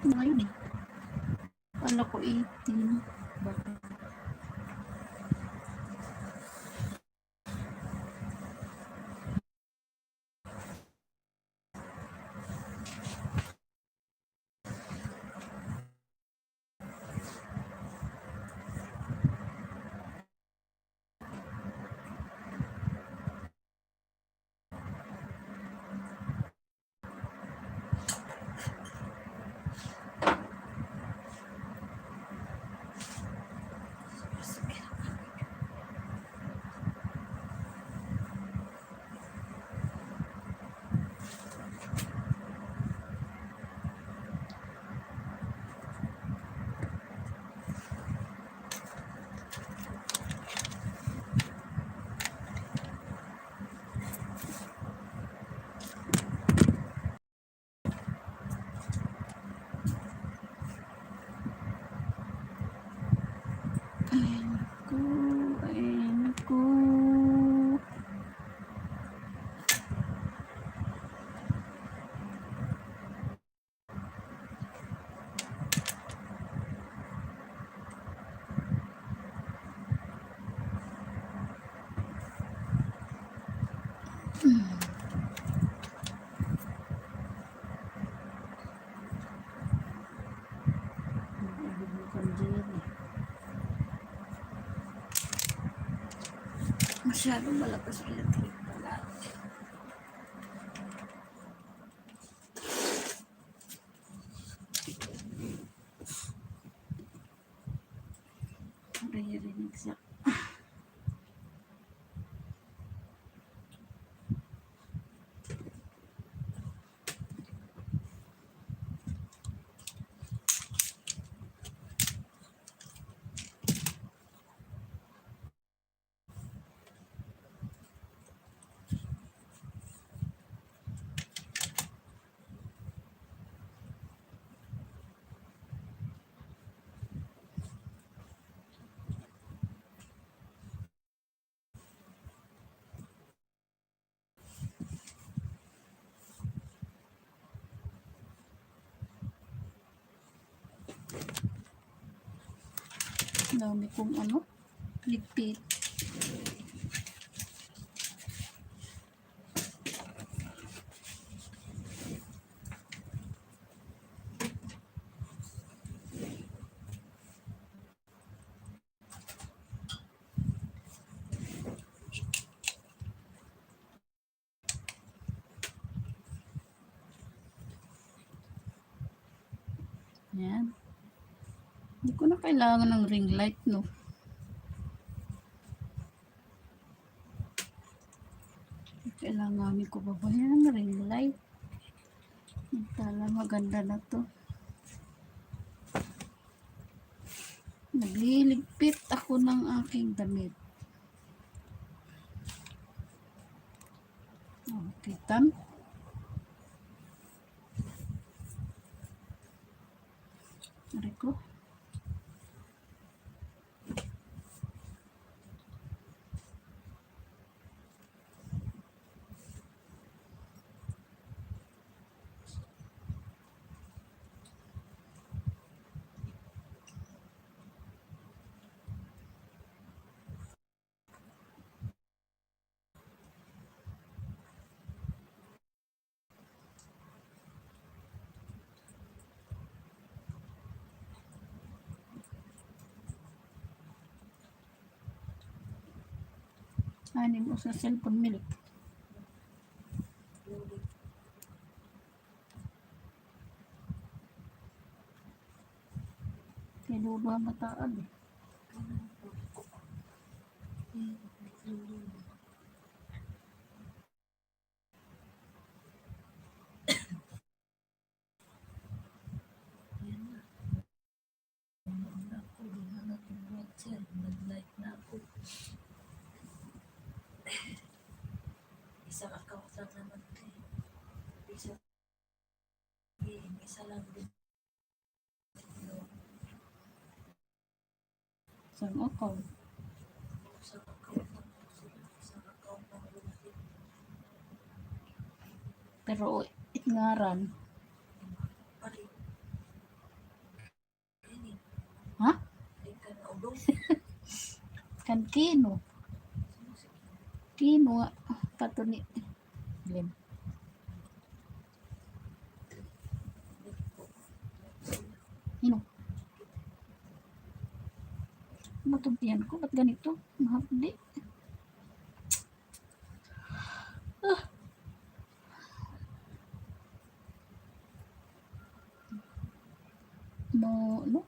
Ngayon eh. Kala ko 18. Bakit? Ayan ko. Masyadong malakas ang electric pala. Naririnig siya. Dami kong ligpit. Yan. Hindi ko na kailangan ng ring light, no? Kailangan ko ba yan ng ring light? Tala, maganda na to. Nagliligpit ako ng aking damit. Okay, tan. Ari ko. Anin mo sa cellphone milk. Kaya ba mataan eh. Nag-like na ako. Isang account lang naman ito eh. Isa lang din. Isang account. Isang account lang. Isang account lang. Pero itngaran. Kan Kino. Kino nga. Kato ni Glenn. Kino. Matugtiyan ko. Ba't ganito? Mahapdi. No.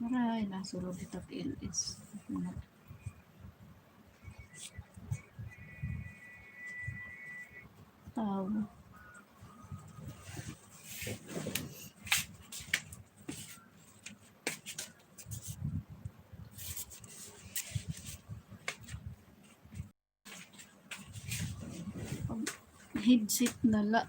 Maray, nasulod dito PLS. Mga tao. Headset na la.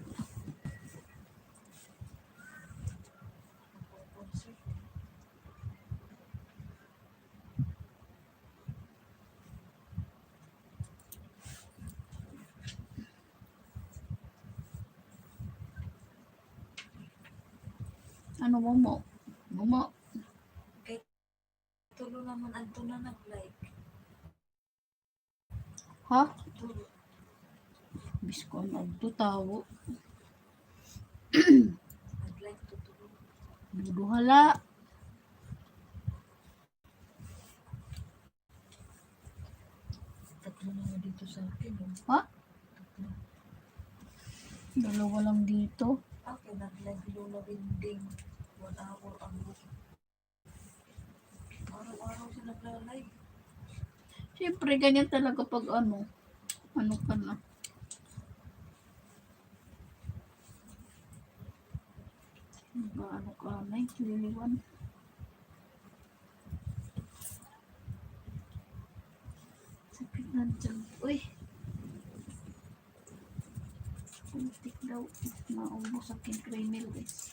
Ano mo? Momo. Kay tulo naman adto na nag-like. Ha? Tulo. Biskon adto tawo. Nag-like to tulo. Duduhala. Tatlo na nga dito sa akin. Ha? Tatlo. Dalawa lang dito. Okay, nag-like Lola Binding. 1 hour ago. Araw-araw siya nagla-live. Siyempre, ganyan talaga pag ano ka na. Ano ka na, liliwan. Sakit na dyan. Uy. Kuntik daw. Maubos aking kremil, guys.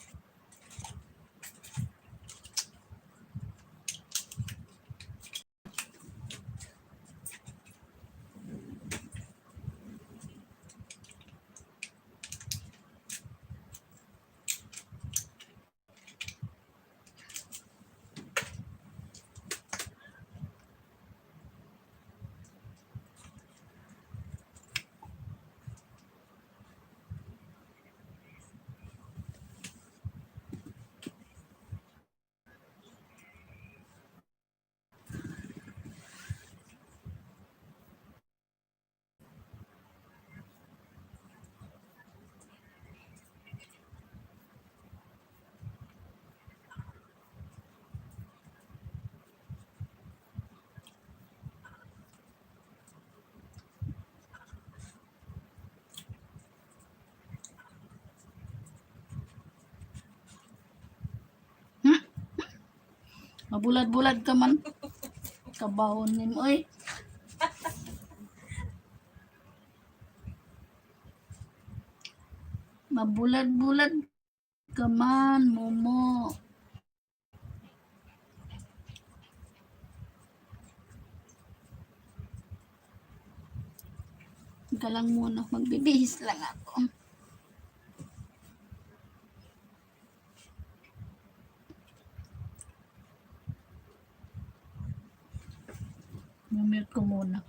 Mabulat-bulat ka man. Kabahon ni mo, oy. Mabulat-bulat ka man, Momo. Ka lang muna. Magbibihis lang ako. Mumute ko muna.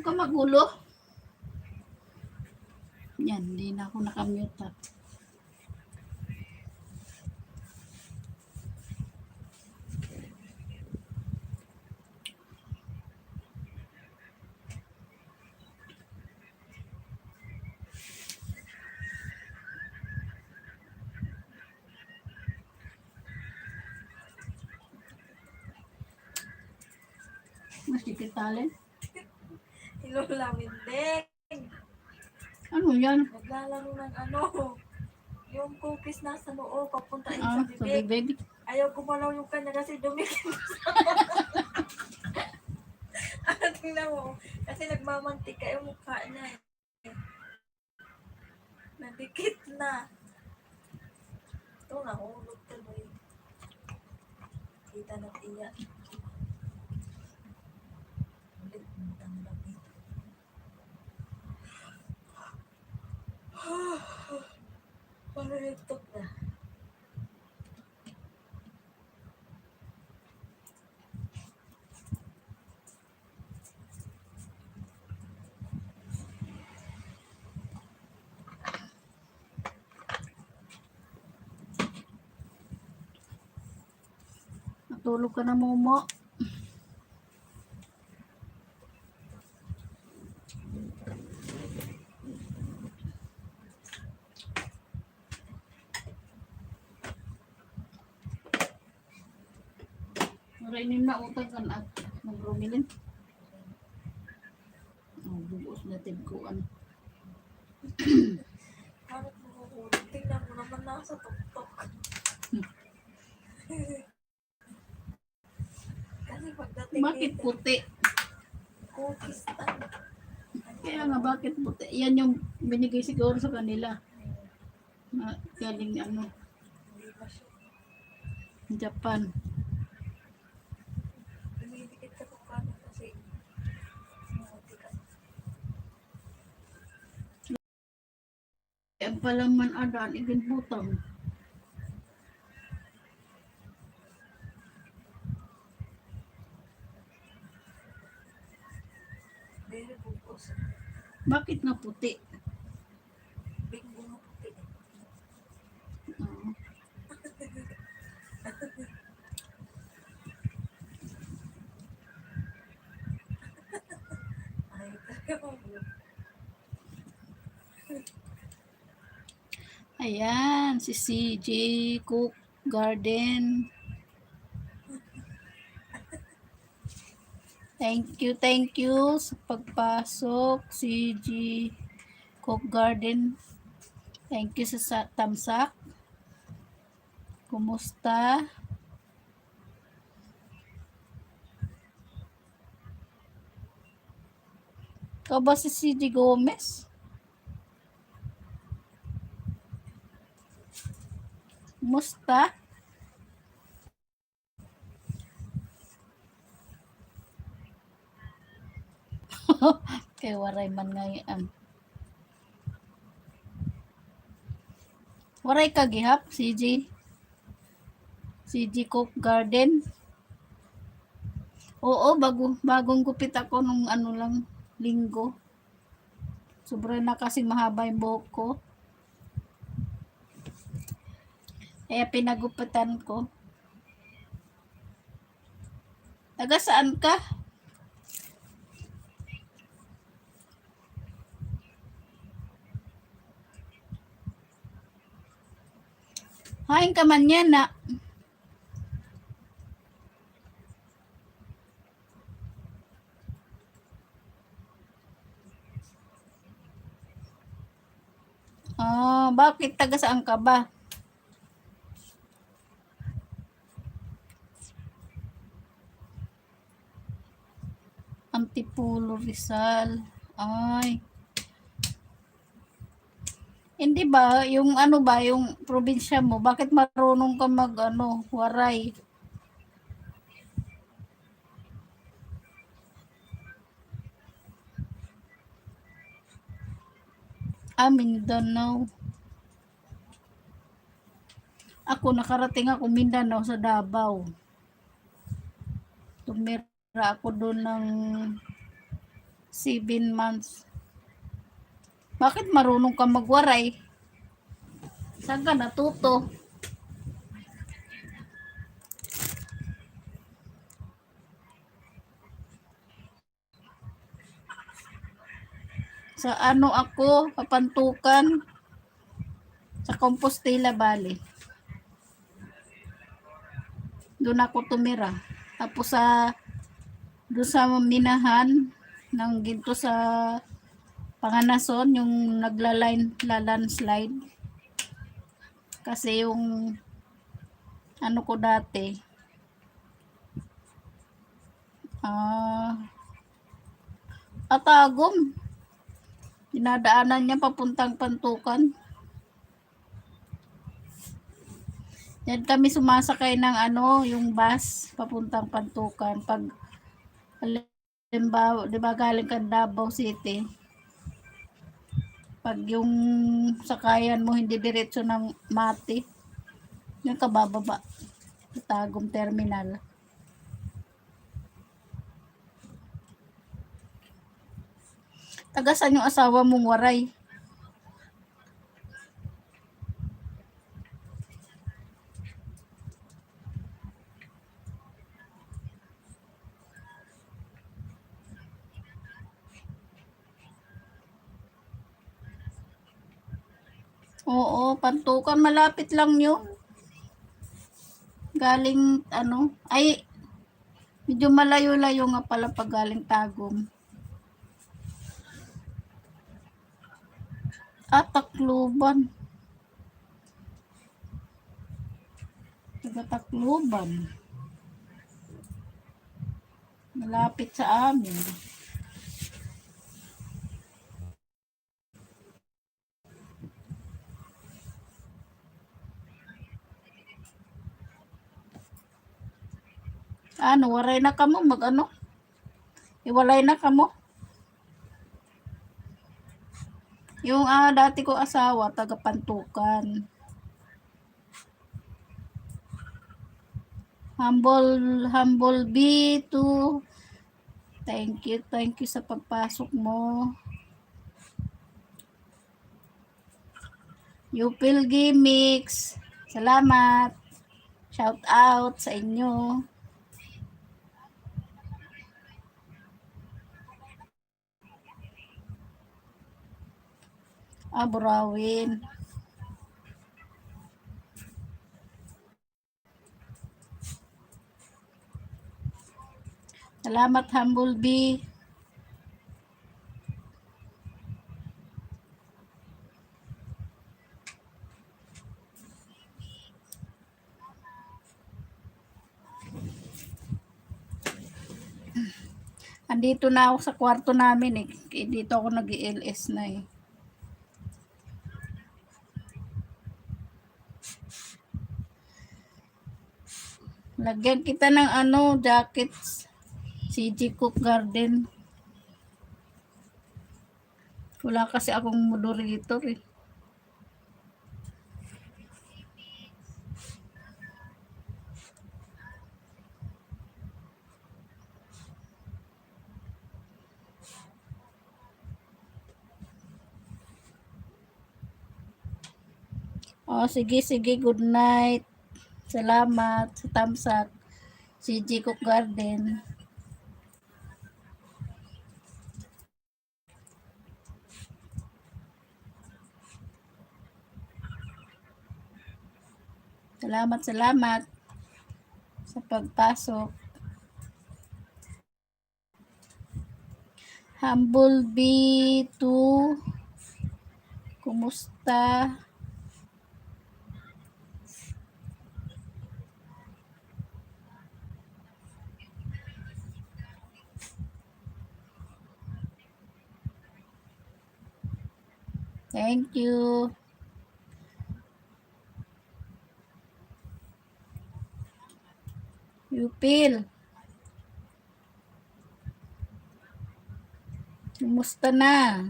Huwag ka magulo. Yan, hindi na ako nakamute ha. Mas talent. Lola Mindeng. Ano yan? Naglalaro ng ano. Yung cookies nasa noo, papunta sa Sa bibig. bibig. Ayaw gumalaw yung kanya kasi dumikit. Tingnan mo. Kasi nagmamantika yung mukha niya. Nadikit na. Ito, nahulog tuloy. Kita na tiya. Ulit, ang lamig. Paralitok na. Natulog ka na, Momo. Marainim na utang kan at nagrumilin. Oh, bubos na tigkuan. Bakit nahuhulog? Tingnan mo naman nasa tuktok. Kasi pagdating Bakit dito, puti? cookies na. Kaya nga, bakit puti? Yan yung binigay siguro sa kanila. Na galing ano, Hindi ba siya? Japan. Dumidikit ka kung kano kasi. Mabuti ka. Kaya palaman adan, igin butang. Very bukos. Bakit nga puti? Bingo nga puti. Oo. Ay, talaga mo. Ayan, si CJ Cook Garden. Thank you sa pagpasok, CJ Cook Garden. Thank you sa tamsak. Kumusta? Ikaw ba si CJ Gomez? Kumusta? Kay waray man ngayon. Waray ka gihap, CJ? CJ Cook Garden? Oo, bagong gupit ako nung ano lang, linggo. Sobra na kasing mahaba yung buhok ko. Kaya pinagupitan ko. Taga saan ka? Hain ka man yan na. Bakit taga saan ka ba? Antipolo Rizal. Ay. Hindi ba, yung ano ba, yung probinsya mo, bakit marunong ka mag ano, waray? Mindanao. Ako, nakarating ako Mindanao sa Davao. Tumira ako doon ng 7 months. Bakit marunong ka magwaray? Saan ka natuto? Sa ano ako, Papantukan, sa Compostela Valley. Doon ako tumira. Tapos doon sa minahan ng ginto sa Panganason, yung landslide. Kasi yung ano ko dati, Atagom. Dinadaanan niya papuntang Pantukan. Yan kami sumasakay ng yung bus papuntang Pantukan. Pag halimbawa, di ba galing ka Davao City, pag yung sakayan mo hindi diretso ng Mati, yan ka bababa sa Tagum Terminal. Taga saan yung asawa mong waray? Oo, Pantukan, malapit lang yun. Galing medyo malayo-layo nga pala pag galing Tagum. Tacloban. Taga Tacloban. Malapit sa amin. Waray na kamo iwalay na kamo. Yung dati ko asawa, taga Pantukan. Humble B to thank you sa pagpasok mo. Yupil Gimmicks, salamat. Shout out sa inyo. Burawin. Salamat, Humble B. Andito na ako sa kwarto namin eh. Dito ako nag-LS na eh. Lagyan kita ng jackets. CG Cook Garden. Wala kasi akong moderator eh. Sige, good night. Salamat sa tamsak. CG Cook Garden. Salamat sa pagpasok. Humble B2, kumusta? Thank you. Yupil. Kumusta na?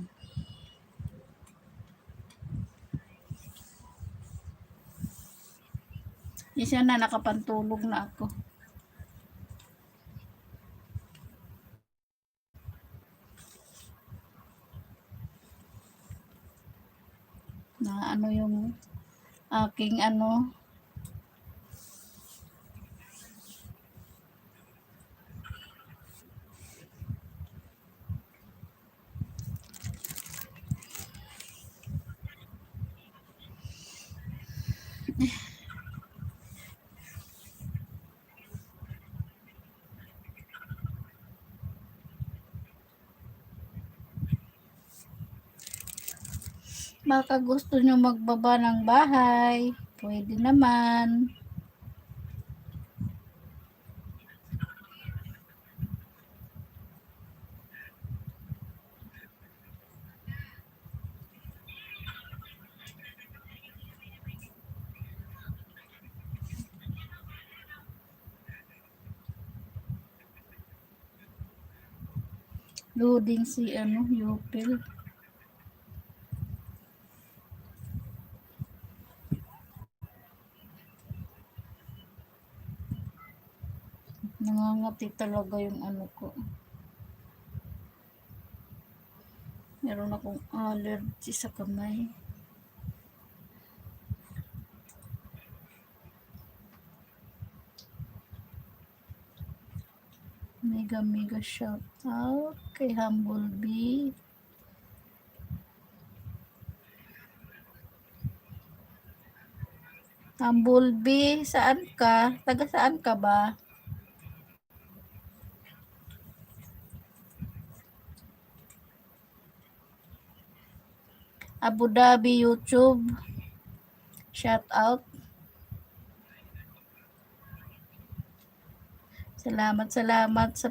Isa na, nakapantulog na ako. aking ano, baka gusto nyo magbaba ng bahay, pwede naman. Loading si ano, Yupil. Nangangati talaga yung ano ko. Meron akong allergy sa kamay. Mega shout out kay Humblebee. Humblebee, saan ka? Taga saan ka ba? Abu Dhabi YouTube. Shout out. Salamat sa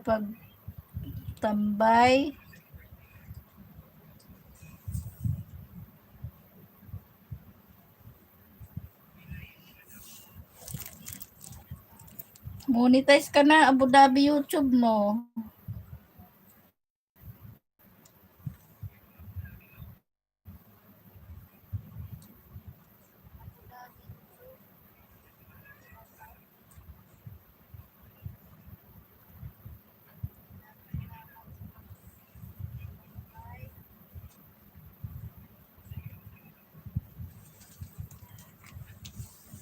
pagtambay. Monetize ka na Abu Dhabi YouTube mo.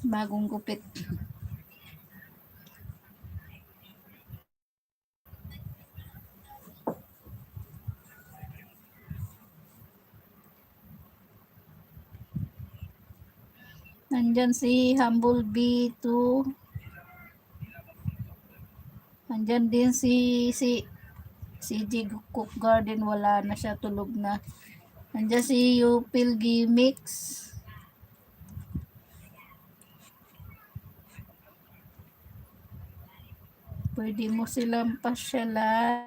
Bagong gupit. Nandyan si Humblebee 2. Nandyan din si G Cook Garden, wala na siya, tulog na. Nandyan si Yupil Gimmicks. Pwede mo silang pasyalan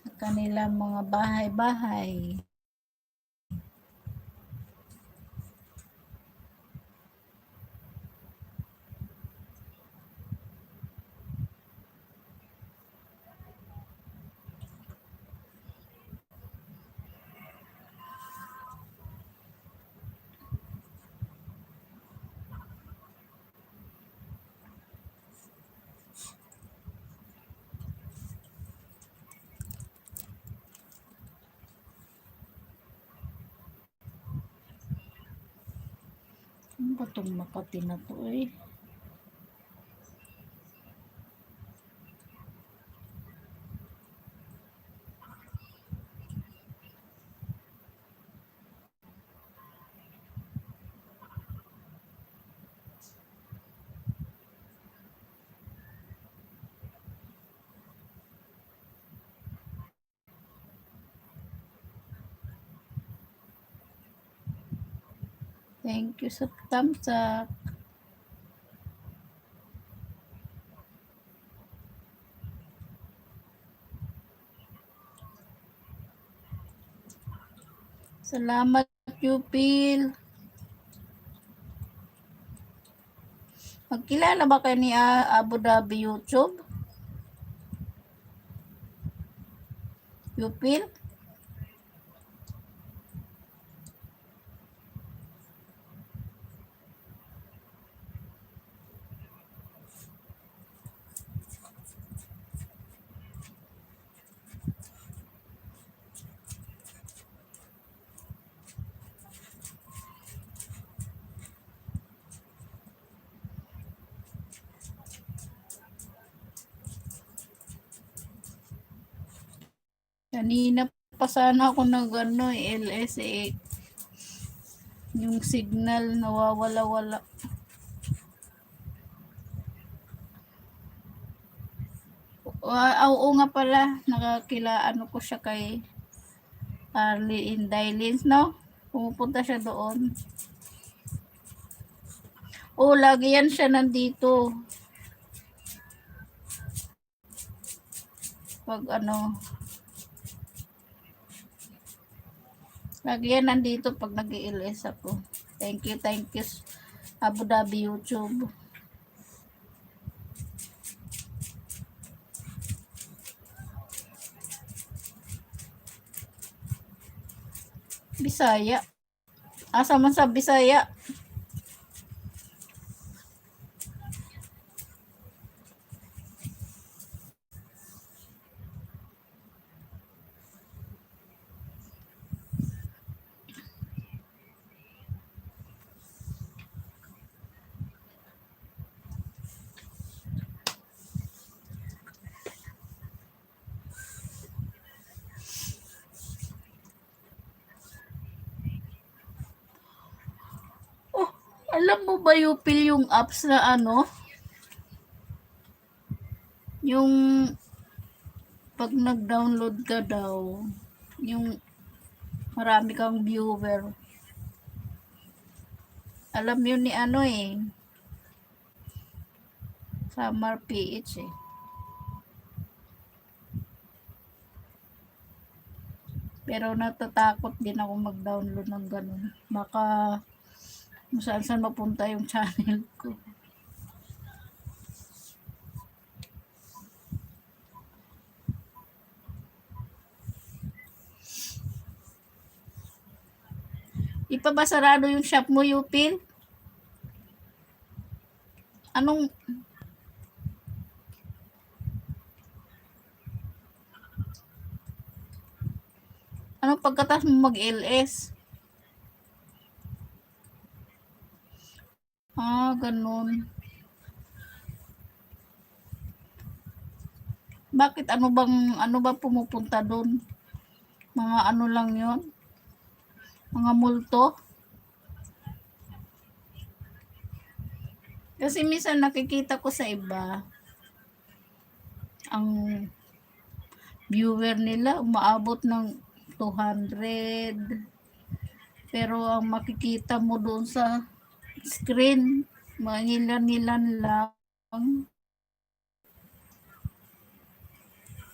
sa kanilang mga bahay-bahay. Ano ba itong Makati na to eh? Thank you sa thumbs up. Salamat, Yupil. Magkilala ba kayo ni Abu Dhabi YouTube? Yupil? Kanina pa sana ako nag LS eh. Yung signal nawawala-wala. Oo nga pala, ano ko siya kay Arlie Indylins, no? Pumupunta siya doon. Lagi yan siya nandito. Pag lagi yan nandito pag nag-i-LS ako. Thank you, Abu Dhabi YouTube. Bisaya. Asa man sa Bisaya? Alam mo ba Yupil yung apps na yung pag nag-download ka daw, yung marami kang viewer. Alam yun ni Summer PH eh. Pero natatakot din ako mag-download ng ganun. Baka saan mapunta yung channel ko. Ipabasarado yung shop mo, Yupil? Anong pagkatapos mo mag-LS? Ganun. Bakit ano ba pumupunta doon? Mga lang yon? Mga multo? Kasi minsan nakikita ko sa iba, ang viewer nila umaabot ng 200. Pero ang makikita mo doon sa screen, mga ilan lang.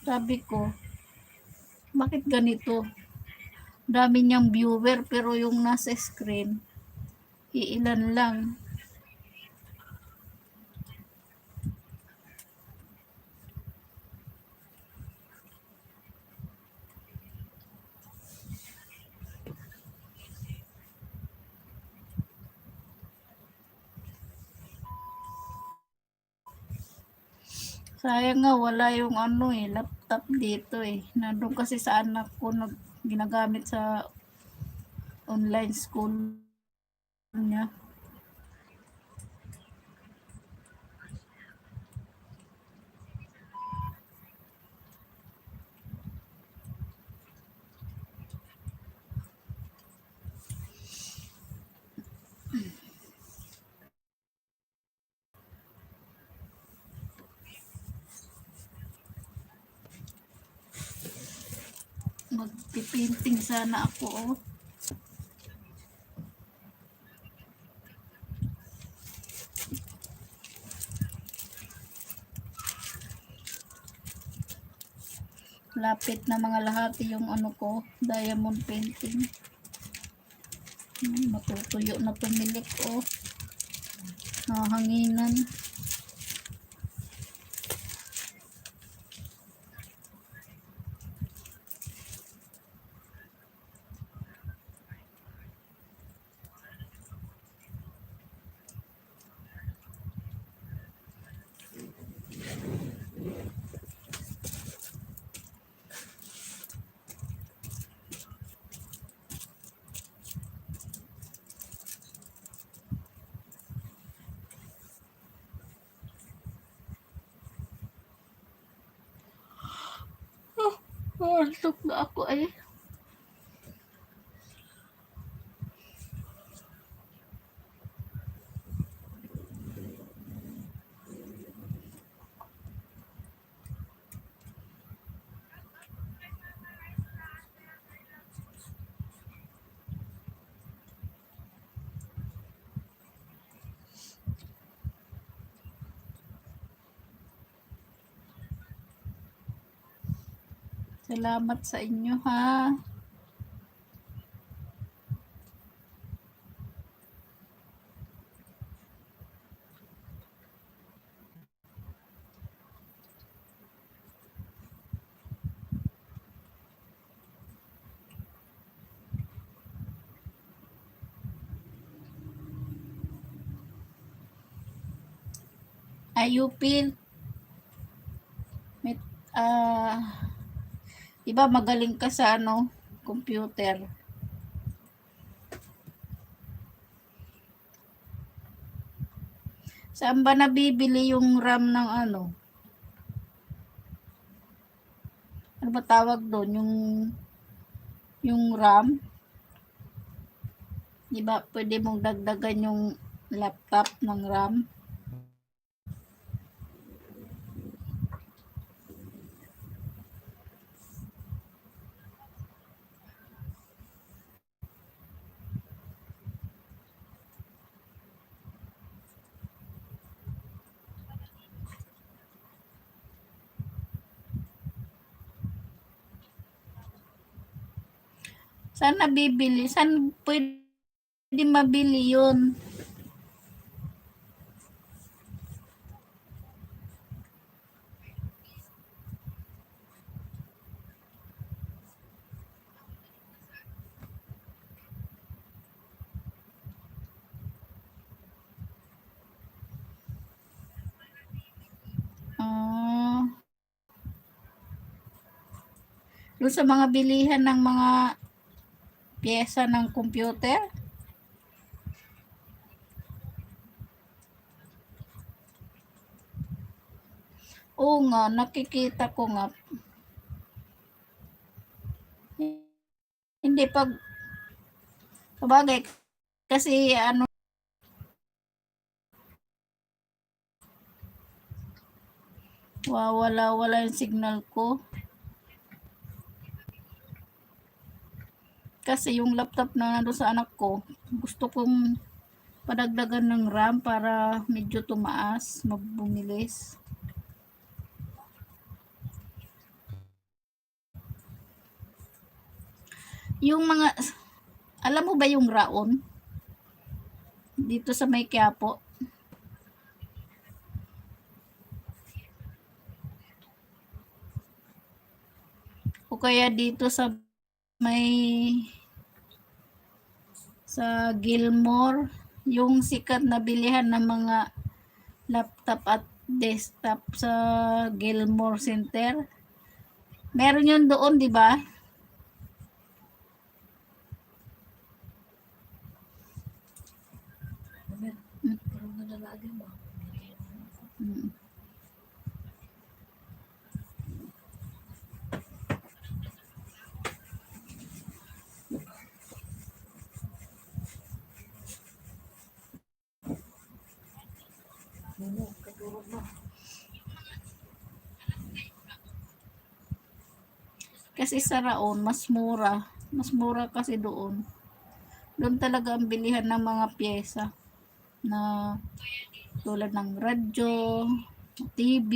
Sabi ko, bakit ganito? Dami niyang viewer pero yung nasa screen, iilan lang. Sayang nga wala yung laptop dito eh. Nandun kasi sa anak ko ginagamit sa online school niya. Magpipinting sana ako Lapit na mga lahat yung ko, diamond painting. Matutuyo na tumilik hanginan. Antok na ako ay. Salamat sa inyo ha. Ayupil. May, diba magaling ka sa ano, computer. Saan ba nabibili yung RAM ng ano? Ano ba tawag doon? Yung RAM? Diba pwede mong dagdagan yung laptop ng RAM? Saan nabibili? Saan pwede mabili yun? Doon sa mga bilihan ng mga pyesa ng computer? Oo nga, nakikita ko nga. Hindi pag sabagay kasi ano wala yung signal ko. Kasi yung laptop na nando sa anak ko, gusto kong padagdagan ng RAM para medyo tumaas, mabumilis. Yung mga, alam mo ba yung Raon? Dito sa may Quiapo. O kaya dito sa may sa Gilmore, yung sikat na bilihan ng mga laptop at desktop sa Gilmore Center. Meron yun doon, di ba? Pero nalalagay mo. Hmm. Ano, katulog mo. Kasi sa Raon, mas mura. Mas mura kasi doon. Doon talaga ang bilihan ng mga pyesa na tulad ng radyo, TV.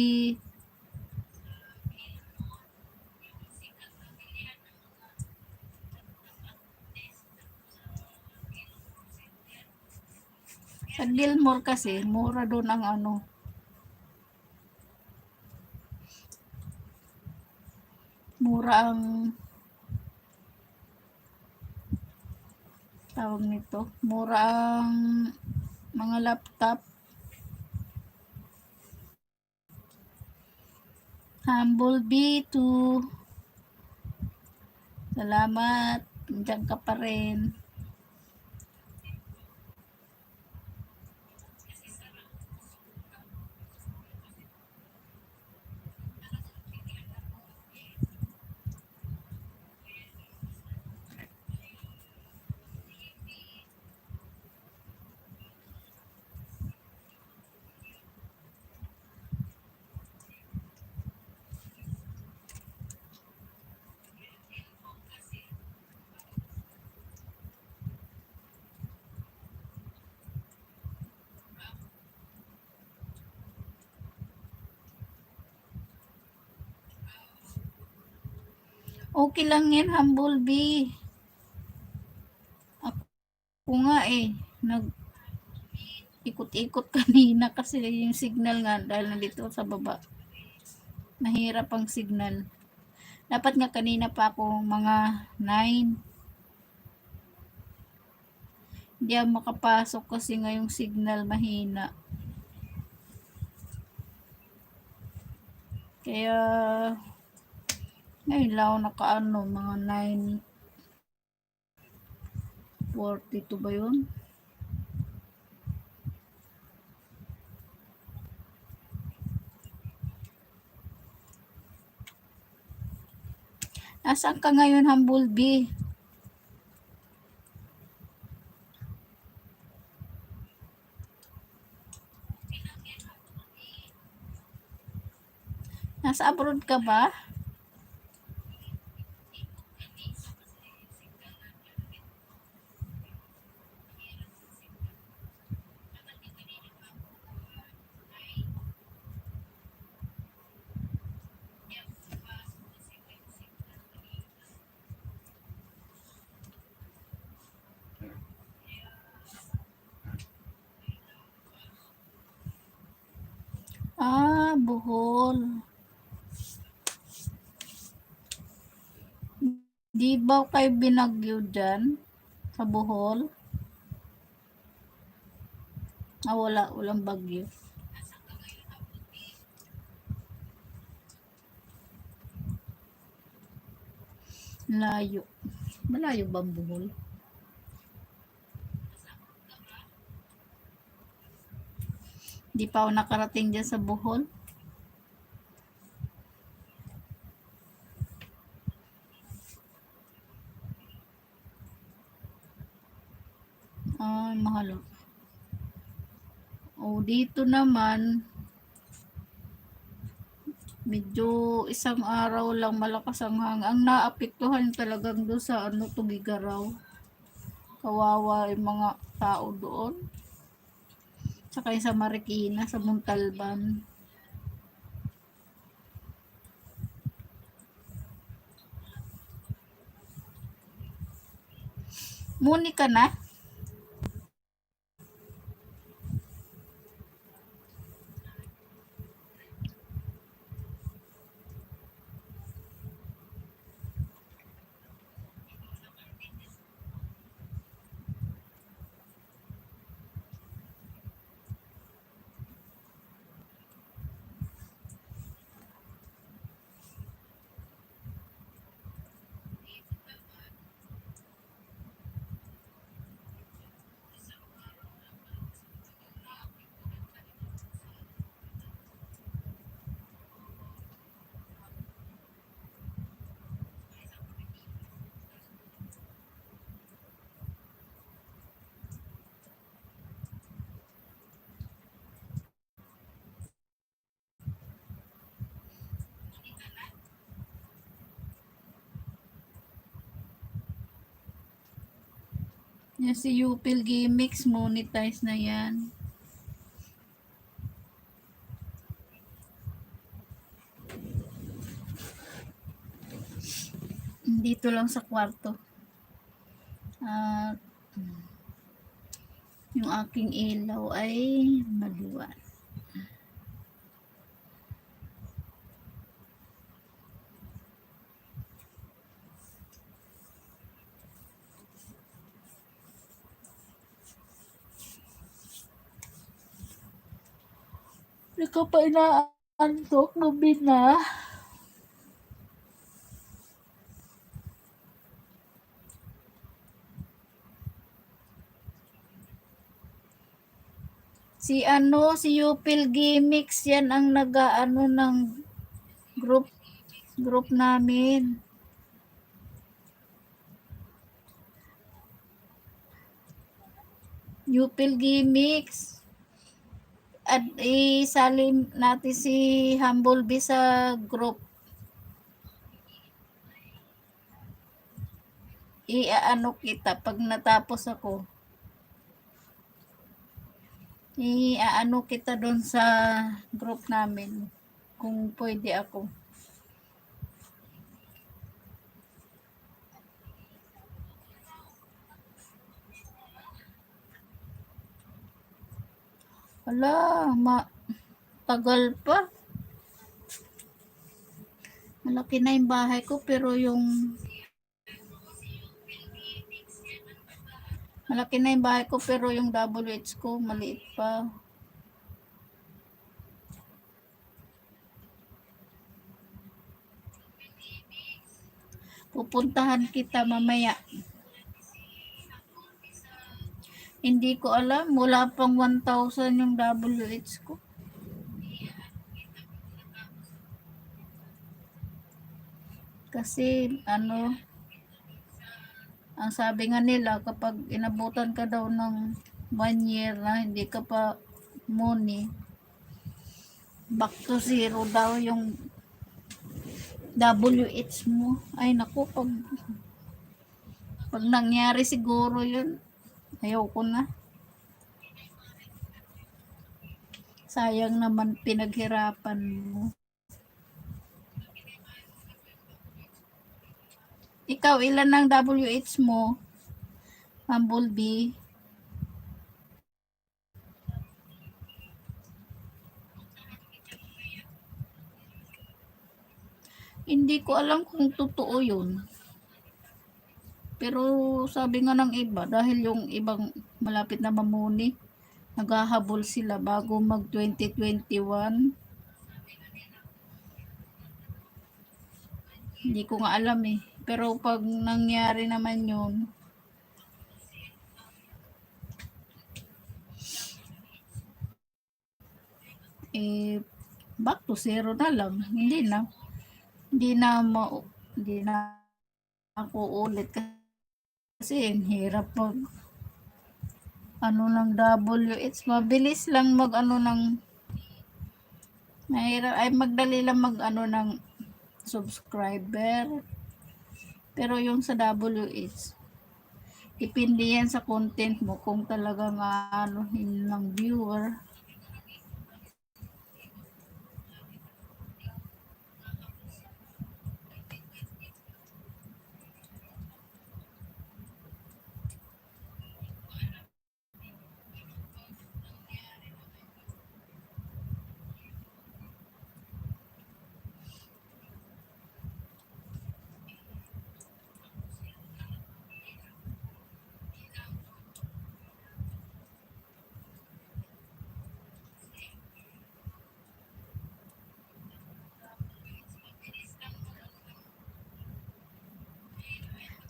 Sa Gilmore kasi, mura doon ang ano. Mura ang tawag nito. Mura ang mga laptop. Humble B2. Salamat. Diyan ka pa rin. Okay lang yan, Humble Bee. Ako nga nag-ikot-ikot kanina kasi yung signal nga dahil nandito sa baba. Mahirap ang signal. Dapat nga kanina pa ako mga 9. Hindi ako makapasok kasi nga yung signal mahina. Kaya ngayon lang ako nakaano, mga 9:42 ba yun? Nasaan ka ngayon, Humble Bee? Nasa abroad ka ba? Bohol. Di ba kayo binagyo dyan? Sa Bohol? Walang bagyo. Layo. Malayo ba ang Bohol? Di pa ako nakarating dyan sa Bohol. Ay, mahal. Dito naman, medyo isang araw lang malakas ang hangin. Ang naapektuhan talagang doon sa Tugigaraw. Kawawa yung mga tao doon. Tsaka yung sa Marikina, sa Montalban. Muni ka na? Yan si Upil Gimmicks, monetize na yan. Dito lang sa kwarto. At yung aking ilaw ay maliwan. Hindi ka pa inaantok, gabi na. Si Upil Gimmicks, yan ang nag-ano ng group namin. Upil Gimmicks. At isalim natin si Humble Bee sa group. Iaano kita pag natapos ako. Iaano kita doon sa group namin kung pwede ako. Hala, tagal pa. Malaki na yung bahay ko pero yung malaki na yung bahay ko pero yung WH ko maliit pa. Pupuntahan kita mamaya. Hindi ko alam, wala pang 1,000 yung WH ko. Kasi ano, ang sabi nga nila kapag inabutan ka daw ng 1 year na hindi ka pa money, back to zero daw yung WH mo. Ay naku, pag nangyari siguro yun, ayaw ko na. Sayang naman pinaghirapan mo. Ikaw, ilan ang WH mo? Humblebee. Hindi ko alam kung totoo yun. Pero sabi nga ng iba, dahil yung ibang malapit na mamuni, naghahabol sila bago mag 2021. Hindi ko nga alam eh. Pero pag nangyari naman yun, eh, back to zero na lang. Hindi na ako ulit kasi ang hirap mag ano ng WH. Mabilis lang mag ano ng mahirap ay magdali lang mag ano ng subscriber. Pero yung sa WH, depende yan sa content mo kung talagang ano ng viewer.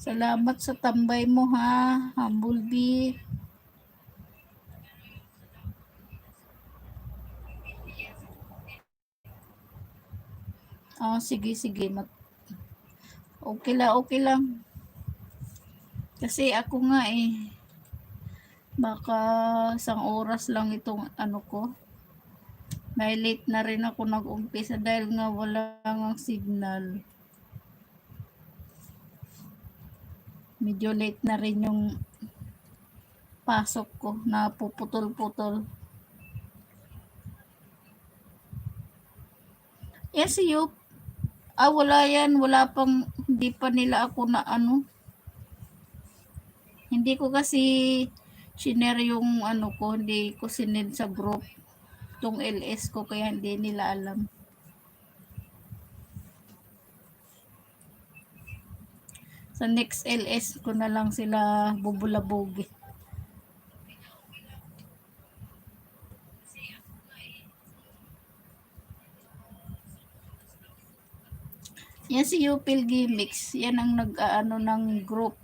Salamat sa tambay mo ha, Humblebee. Sige, sige. Okay lang, okay lang. Kasi ako nga eh, baka isang oras lang itong ano ko. May late na rin ako nag-umpisa dahil nga wala nga signal. Medyo late na rin yung pasok ko na puputol-putol. Yes, you. Wala yan. Wala pang, hindi pa nila ako na ano. Hindi ko kasi shinare yung ano ko, hindi ko sinend sa group tong LS ko kaya hindi nila alam. Sa next LS ko na lang sila bubulabogi. Yan si Upil Gimmicks. Yan ang nag-ano ng group.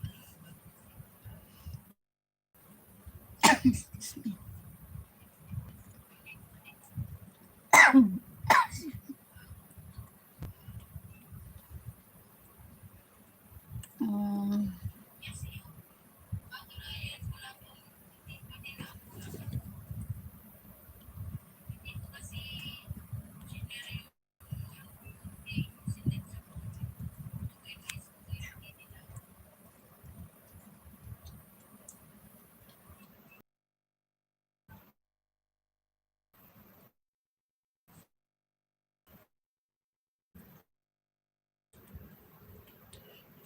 um,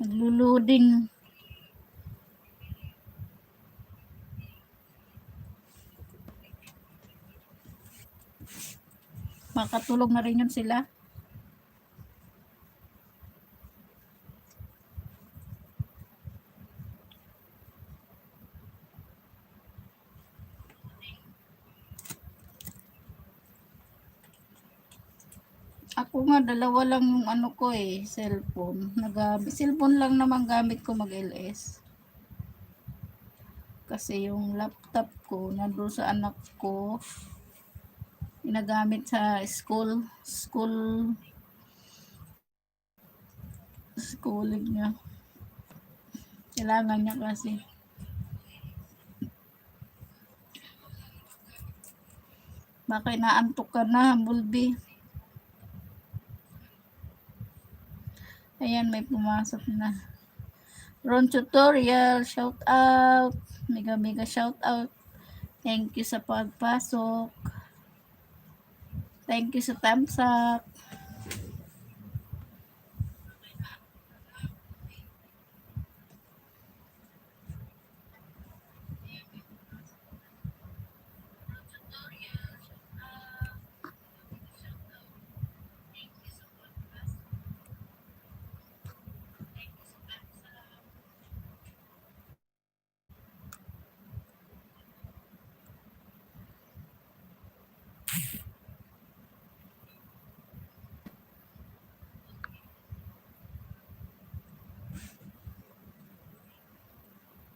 Naglo-loading. Makatulong na rin yun sila. Ako nga, dalawa lang yung ano ko cellphone. Cellphone lang naman gamit ko mag-LS. Kasi yung laptop ko, nandun sa anak ko, ginagamit sa schooling niya. Kailangan niya kasi. Baka inaantok ka na, Bulby. Ayan, may pumasok na. Ron Tutorial, shout out. Mega shout out. Thank you sa pagpasok. Thank you sa thumbs up.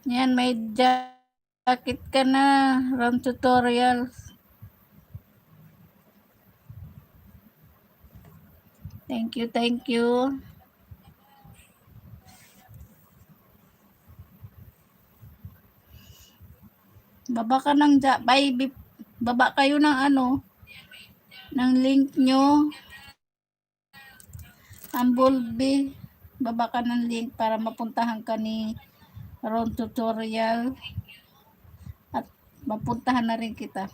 Yan, may jacket ka na. Ron Tutorial. Thank you, thank you. Baba ka ng baba kayo ng ng link nyo. Ang Bulby. Baba ka ng link para mapuntahan ka ni Ron Tutorial. At mapuntahan na rin kita.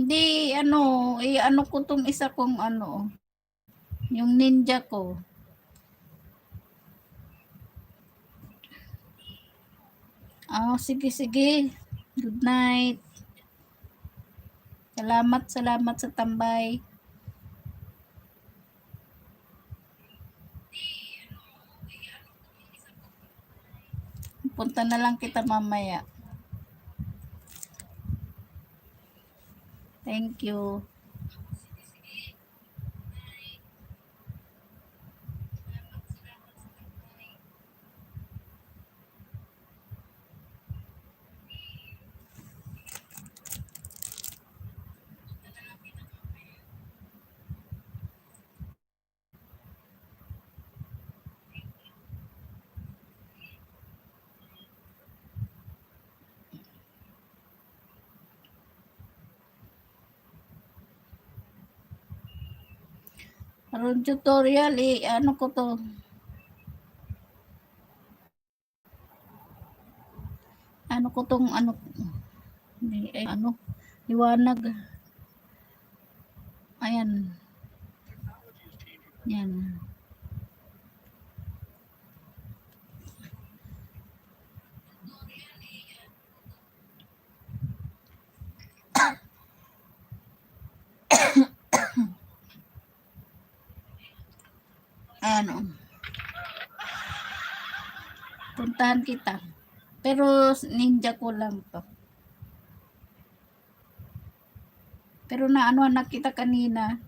Hindi, ano ko tong isa kong yung ninja ko. Sige, sige. Good night. Salamat sa tambay. Punta na lang kita mamaya. Thank you. Ron Tutorial, ano ko to? Ano ko tong liwanag. Ayan. Yan. Puntahan kita. Pero ninja ko lang to. Pero na kita kanina.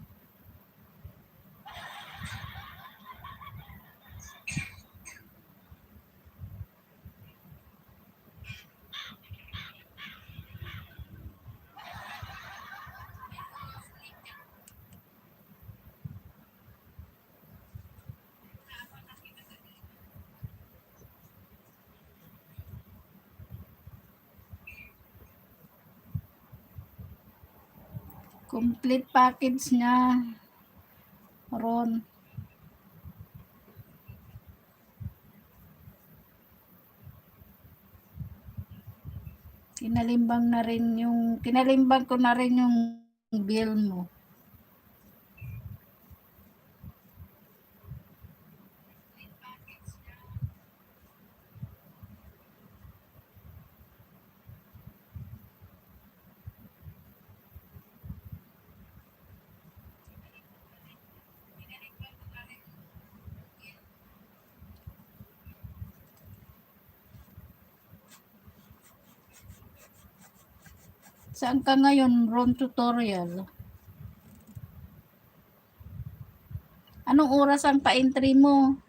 Complete package niya. Ron. kinalimbang ko na rin yung bill mo. Saan ka ngayon? Room tutorial. Anong oras ang pa-entry mo?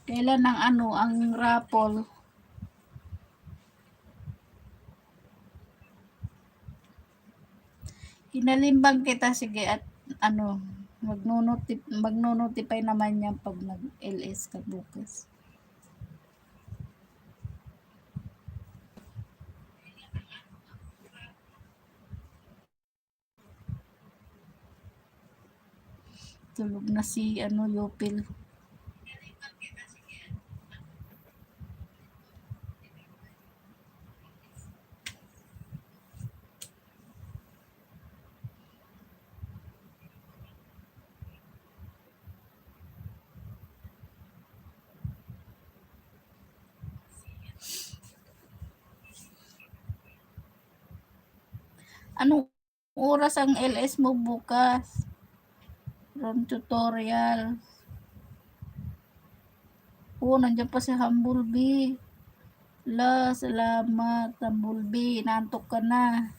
Kailan ang raffle? Hinalimbang kita, sige, at magno-notify naman yan pag nag-LS ka bukas. Tulog na si Yupil. Anong oras ang LS mo bukas? Room tutorial. Nandiyan pa si Humblebee. Salamat Humblebee. Inaantok ka na.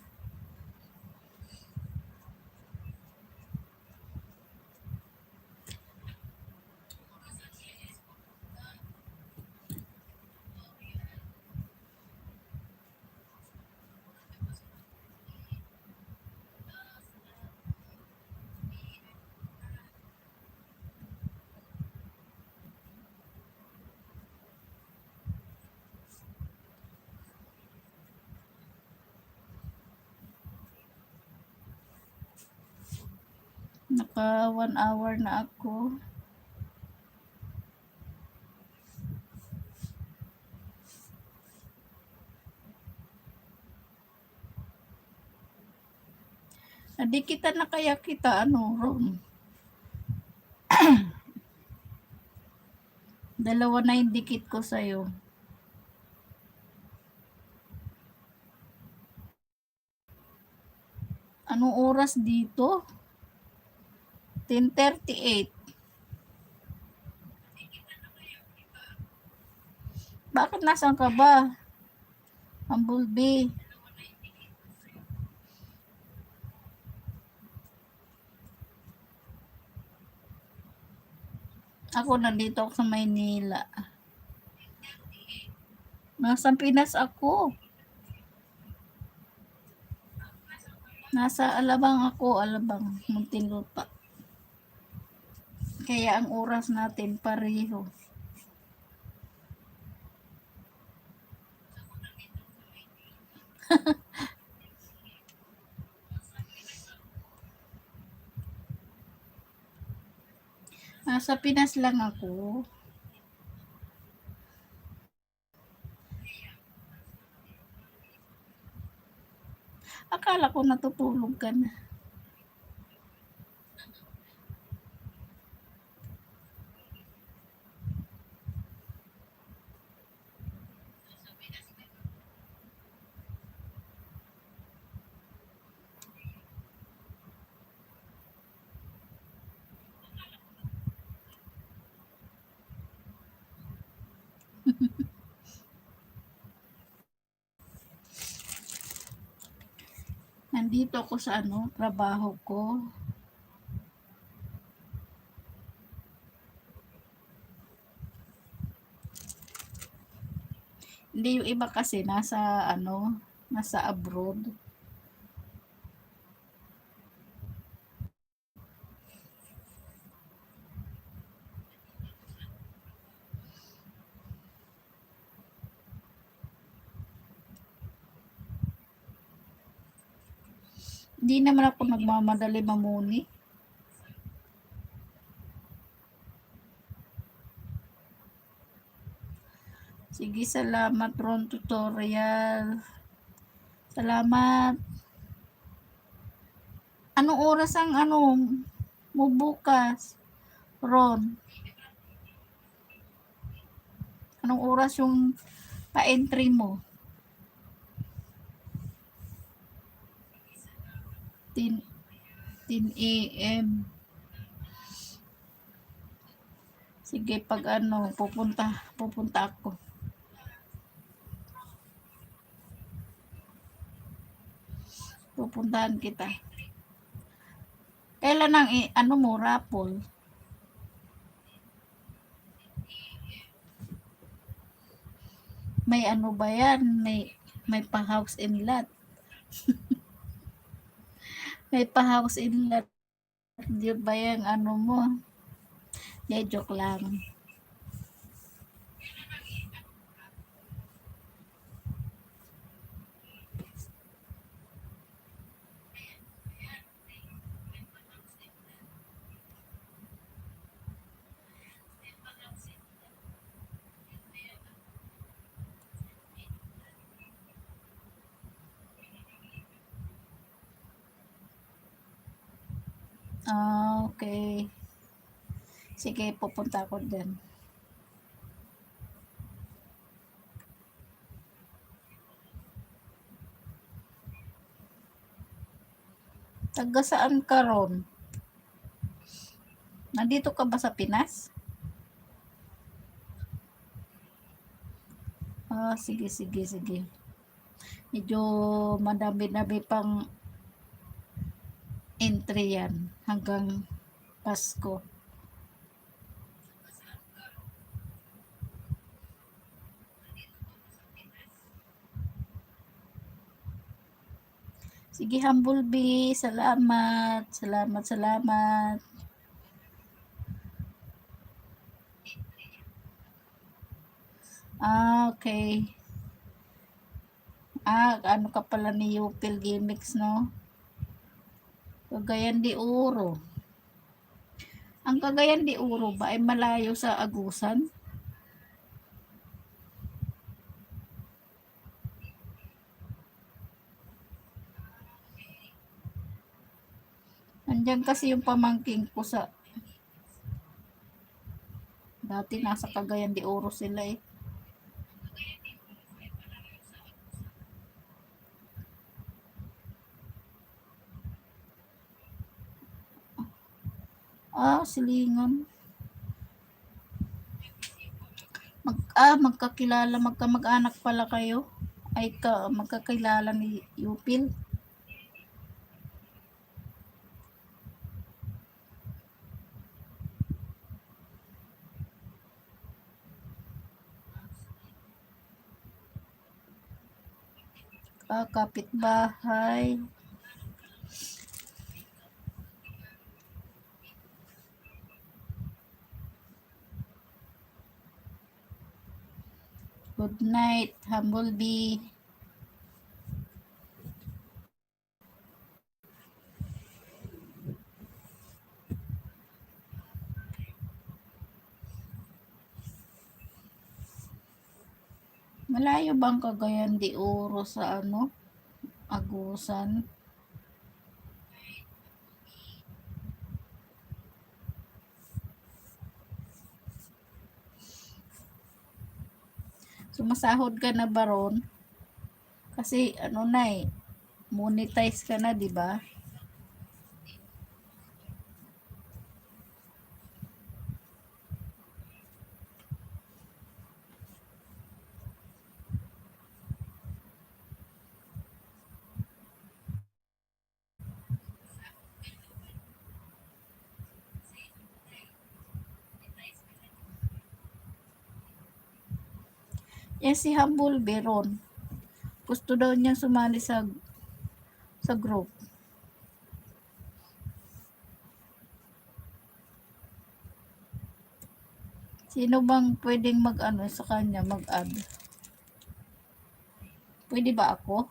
Naka 1 hour na ako. Di kita na kaya kita room. Dalawa na yung dikit ko sa'yo. Anong oras dito? 10:38. Bakit nasan ka ba? Humblebee. Ako nandito ako sa Maynila. Nasa Pinas ako. Nasa Alabang ako, Muntinlupa. Kaya ang oras natin pareho. Nasa Pinas lang ako. Akala ko natutulog ka na. Nandito ako sa trabaho ko. Hindi, yung iba kasi nasa abroad. Di naman ako nagmamadali mamuni. Sige, salamat Ron Tutorial. Salamat. Anong oras ang mo bukas, Ron? Anong oras yung pa-entry mo? 10 a.m. Sige, pag pupunta ako. Pupuntahan kita. Kailan ang mo, raffle? May ano ba yan? May pa-house in lot. May pa-house in lot. Di ba yung mo? Di, joke lang. Okay. Sige, pupunta ako dyan. Taga saan ka ron? Nandito ka ba sa Pinas? Sige. Medyo madami-dami pang entry yan hanggang Pasko. Sige, Humblebee. Salamat. Okay. Ano ka pala ni Upil Gimmicks, no? Cagayan de Oro. Ang Cagayan de Oro ba ay malayo sa Agusan? Nandiyan kasi yung pamangking ko sa dati nasa Cagayan de Oro sila eh. Silingan. Magkakilala, magkamag-anak pala kayo. Ay magkakilala ni Yupil. Kapitbahay. Good night, Humblebee. Malayo bang Cagayan de Oro sa Agusan? Sumasahod ka na ba ron? Kasi monetize ka na, di ba? Si Humblebee ron. Gusto daw niya sumali sa group. Sino bang pwedeng sa kanya mag-add? Pwede ba ako?